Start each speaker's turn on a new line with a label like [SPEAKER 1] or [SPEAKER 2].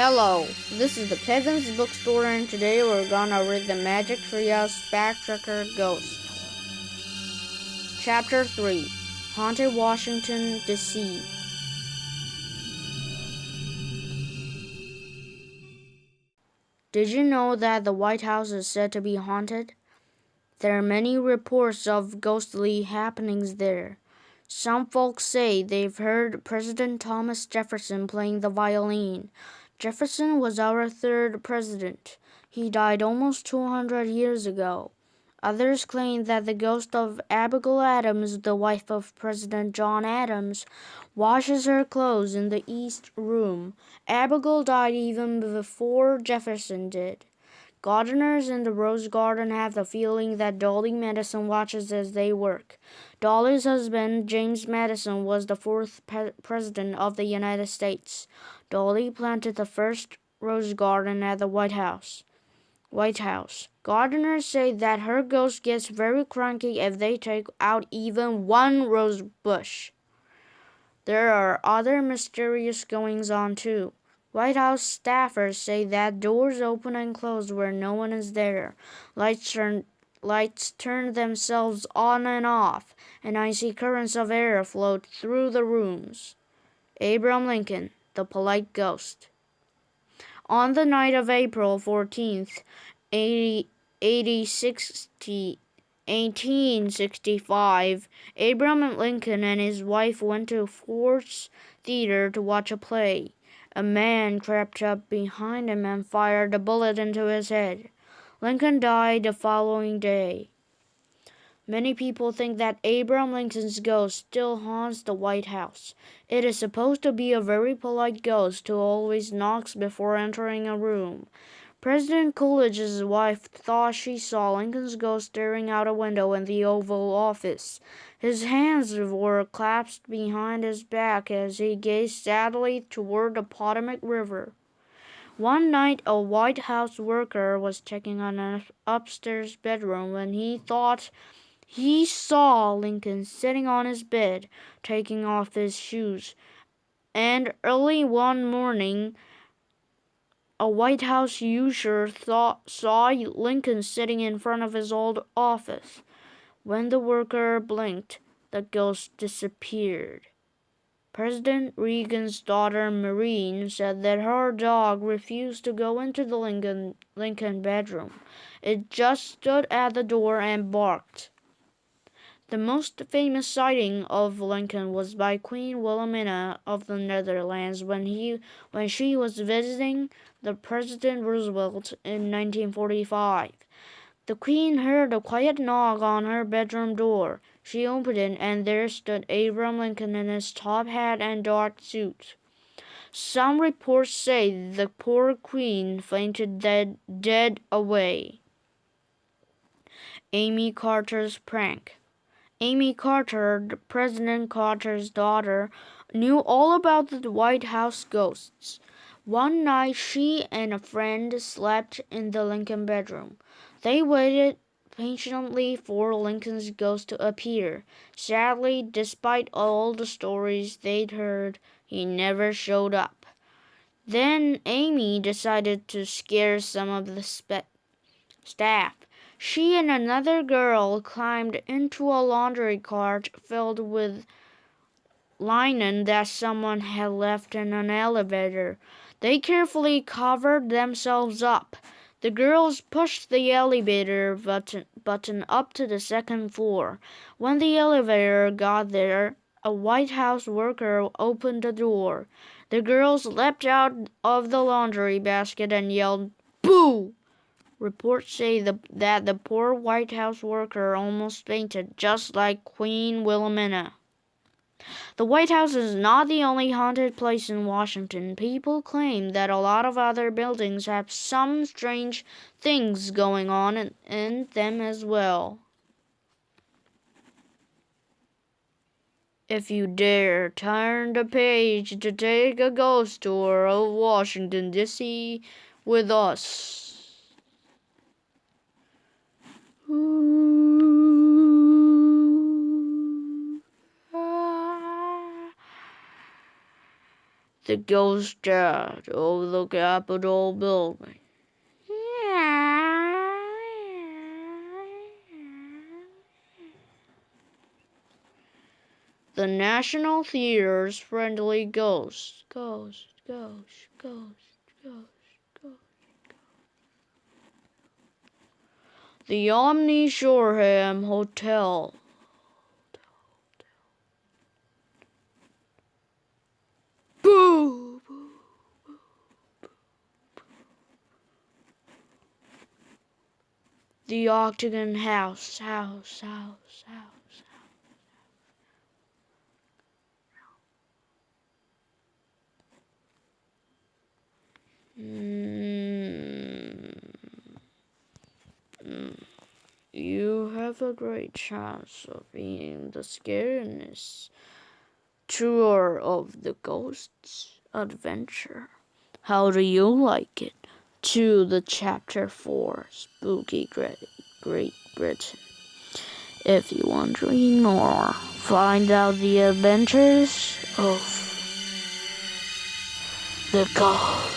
[SPEAKER 1] Hello, this is the Kevin's Bookstore, and today we're gonna read the Magic Treehouse Fact Checker Ghosts. Chapter 3, Haunted Washington, D.C. Did you know that the White House is said to be haunted? There are many reports of ghostly happenings there. Some folks say they've heard President Thomas Jefferson playing the violin. Jefferson was our third president. He died almost 200 years ago. Others claim that the ghost of Abigail Adams, the wife of President John Adams, washes her clothes in the East Room. Abigail died even before Jefferson did. Gardeners in the Rose Garden have the feeling that Dolly Madison watches as they work. Dolly's husband, James Madison, was the fourth president of the United States. Dolly planted the first rose garden at the White House. Gardeners say that her ghost gets very cranky if they take out even one rose bush. There are other mysterious goings-on too. White House staffers say that doors open and close where no one is there. Lights turn themselves on and off, and icy currents of air float through the rooms. Abraham Lincoln, the polite ghost. On the night of April 14th, 1865, Abraham Lincoln and his wife went to Ford's Theater to watch a play. A man crept up behind him and fired a bullet into his head. Lincoln died the following day. Many people think that Abraham Lincoln's ghost still haunts the White House. It is supposed to be a very polite ghost who always knocks before entering a room. President Coolidge's wife thought she saw Lincoln's ghost staring out a window in the Oval Office. His hands were clasped behind his back as he gazed sadly toward the Potomac River. One night, a White House worker was checking on an upstairs bedroom when he thought he saw Lincoln sitting on his bed, taking off his shoes. And early one morning, a White House user saw Lincoln sitting in front of his old office. When the worker blinked, the ghost disappeared. President Reagan's daughter Maureen said that her dog refused to go into the Lincoln bedroom. It just stood at the door and barked. The most famous sighting of Lincoln was by Queen Wilhelmina of the Netherlands when she was visiting the President Roosevelt in 1945. The Queen heard a quiet knock on her bedroom door. She opened it, and there stood Abraham Lincoln in his top hat and dark suit. Some reports say the poor Queen fainted dead away. Amy Carter's prank. Amy Carter, President Carter's daughter, knew all about the White House ghosts. One night, she and a friend slept in the Lincoln bedroom. They waited patiently for Lincoln's ghost to appear. Sadly, despite all the stories they'd heard, he never showed up. Then Amy decided to scare some of the staff. She and another girl climbed into a laundry cart filled with linen that someone had left in an elevator. They carefully covered themselves up. The girls pushed the elevator button up to the second floor. When the elevator got there, a White House worker opened the door. The girls leapt out of the laundry basket and yelled, "Boo!" Reports say that the poor White House worker almost fainted, just like Queen Wilhelmina. The White House is not the only haunted place in Washington. People claim that a lot of other buildings have some strange things going on in them as well. If you dare turn the page to take a ghost tour of Washington, D.C. with us. The ghost chat of the Capitol building. The National Theater's friendly ghost. Ghost. The Omni Shoreham Hotel. Boo! The Octagon House. You have a great chance of being the scariness tour of the Ghost's adventure. How do you like it? To the Chapter 4 Spooky Great Britain. If you want to read more, find out the adventures of the Ghost.